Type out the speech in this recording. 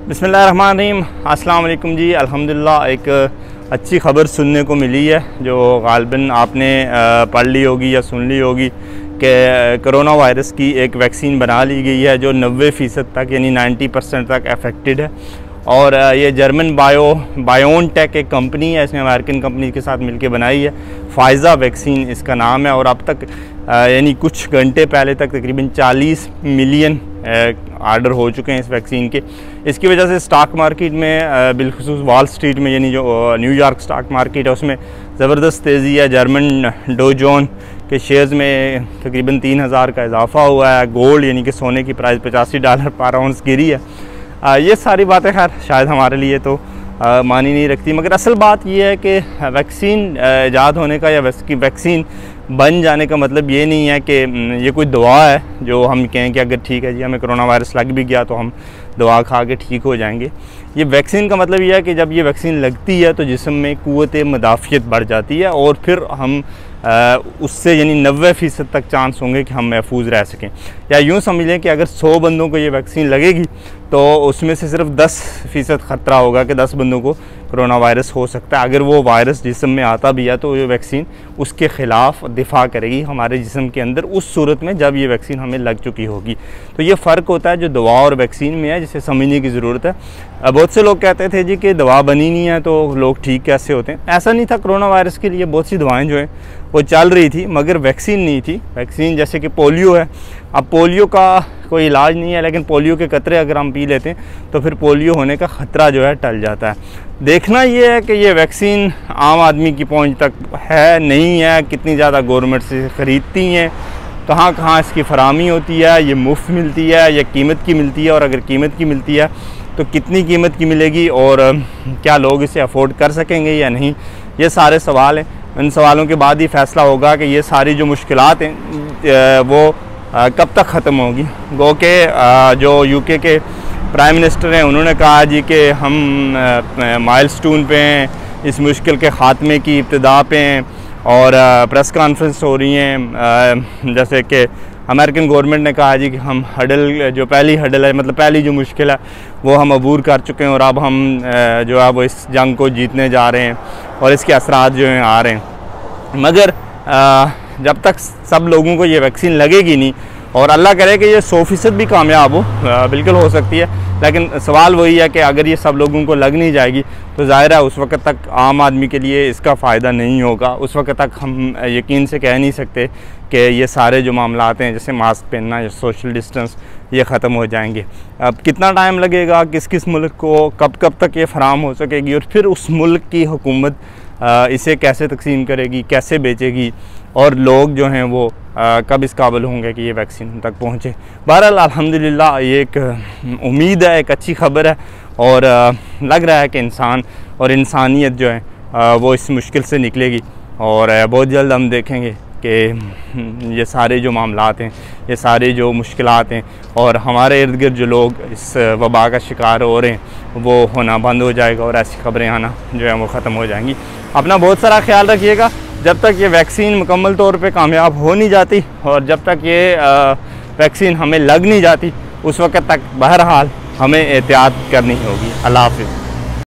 बिस्मिल्लाहिर्रहमानिर्रहीम। अस्सलाम वालेकुम जी। अल्हम्दुलिल्लाह एक अच्छी ख़बर सुनने को मिली है जो ग़ालिबन आपने पढ़ ली होगी या सुन ली होगी कि कोरोना वायरस की एक वैक्सीन बना ली गई है जो 90% तक यानी 90% तक अफेक्टेड है। और ये जर्मन बायोनटेक एक कंपनी है, इसने अमेरिकन कंपनी के साथ मिलकर बनाई है। फाइज़ा वैक्सीन इसका नाम है। और अब तक यानी कुछ घंटे पहले तक तकरीबन 40 मिलियन आर्डर हो चुके हैं इस वैक्सीन के। इसकी वजह से स्टॉक मार्केट में बिलखुसूस वॉल स्ट्रीट में यानी जो न्यूयॉर्क स्टॉक मार्केट है उसमें ज़बरदस्त तेज़ी है। जर्मन डो जोन के शेयर्स में तकरीबन 3000 का इजाफा हुआ है। गोल्ड यानी कि सोने की प्राइस $85 पर आउंस गिरी है। ये सारी बातें खैर शायद हमारे लिए तो मानी नहीं रखती, मगर असल बात यह है कि वैक्सीन ईजाद होने का या वैक्सीन बन जाने का मतलब ये नहीं है कि ये कोई दवा है जो हम कहें कि अगर ठीक है जी हमें कोरोना वायरस लग भी गया तो हम दवा खा के ठीक हो जाएंगे। ये वैक्सीन का मतलब ये है कि जब ये वैक्सीन लगती है तो जिस्म में क़ुव्वत मुदाफ़ियत बढ़ जाती है और फिर हम उससे यानी 90% तक चांस होंगे कि हम महफूज रह सकें। या यूँ समझ लें कि अगर 100 बंदों को ये वैक्सीन लगेगी तो उसमें से सिर्फ 10% ख़तरा होगा कि 10 बंदों को कोरोना वायरस हो सकता है। अगर वो वायरस जिस्म में आता भी है तो ये वैक्सीन उसके ख़िलाफ़ दिफा करेगी हमारे जिस्म के अंदर उस सूरत में जब ये वैक्सीन हमें लग चुकी होगी। तो ये फ़र्क होता है जो दवा और वैक्सीन में है, जिसे समझने की ज़रूरत है। बहुत से लोग कहते थे जी कि दवा बनी नहीं है तो लोग ठीक कैसे होते हैं। ऐसा नहीं था। कोरोना वायरस के लिए बहुत सी दवाएँ जो हैं वो चल रही थी मगर वैक्सीन नहीं थी। वैक्सीन जैसे कि पोलियो है, अब पोलियो का कोई इलाज नहीं है लेकिन पोलियो के कतरे अगर हम पी लेते हैं तो फिर पोलियो होने का ख़तरा जो है टल जाता है। देखना ये है कि ये वैक्सीन आम आदमी की पहुंच तक है नहीं है, कितनी ज़्यादा गवर्नमेंट से ख़रीदती हैं, कहाँ कहाँ इसकी फरामी होती है, ये मुफ्त मिलती है या कीमत की मिलती है, और अगर कीमत की मिलती है तो कितनी कीमत की मिलेगी और क्या लोग इसे अफोर्ड कर सकेंगे या नहीं, ये सारे सवाल हैं। इन सवालों के बाद ही फ़ैसला होगा कि ये सारी जो मुश्किलात हैं वो कब तक ख़त्म होगी। गो के जो यूके के प्राइम मिनिस्टर हैं उन्होंने कहा जी कि हम माइलस्टोन पे हैं, इस मुश्किल के ख़ात्मे की इब्तिदा पे हैं, और प्रेस कॉन्फ्रेंस हो रही हैं। जैसे कि अमेरिकन गवर्नमेंट ने कहा जी कि हम हडल जो पहली हडल है, मतलब पहली जो मुश्किल है वो हम अबूर कर चुके हैं और अब हम जो है वो इस जंग को जीतने जा रहे हैं और इसके असरात जो हैं आ रहे हैं। मगर जब तक सब लोगों को ये वैक्सीन लगेगी नहीं, और अल्लाह करे कि ये 100% भी कामयाब हो, बिल्कुल हो सकती है, लेकिन सवाल वही है कि अगर ये सब लोगों को लग नहीं जाएगी तो ज़ाहिर है उस वक्त तक आम आदमी के लिए इसका फ़ायदा नहीं होगा। उस वक्त तक हम यकीन से कह नहीं सकते कि ये सारे जो मामलात हैं जैसे मास्क पहनना या सोशल डिस्टेंस ये ख़त्म हो जाएंगे। अब कितना टाइम लगेगा, किस किस मुल्क को कब तक ये फ़राम हो सकेगी, और फिर उस मुल्क की हुकूमत इसे कैसे तकसीम करेगी, कैसे बेचेगी, और लोग जो हैं वो कब इस काबिल होंगे कि ये वैक्सीन तक पहुँचे। बहरहाल अल्हम्दुलिल्लाह ये एक उम्मीद है, एक अच्छी ख़बर है, और लग रहा है कि इंसान और इंसानियत जो है वो इस मुश्किल से निकलेगी। और बहुत जल्द हम देखेंगे कि ये सारे जो मामलात हैं, ये सारे जो मुश्किलात हैं, और हमारे इर्द गिर्द जो लोग इस वबा का शिकार हो रहे हैं वो होना बंद हो जाएगा और ऐसी ख़बरें आना जो है वो ख़त्म हो जाएंगी। अपना बहुत सारा ख्याल रखिएगा। जब तक ये वैक्सीन मुकम्मल तौर पे कामयाब हो नहीं जाती और जब तक ये वैक्सीन हमें लग नहीं जाती उस वक़्त तक बहरहाल हमें एहतियात करनी होगी। अल्लाह हाफ़िज़।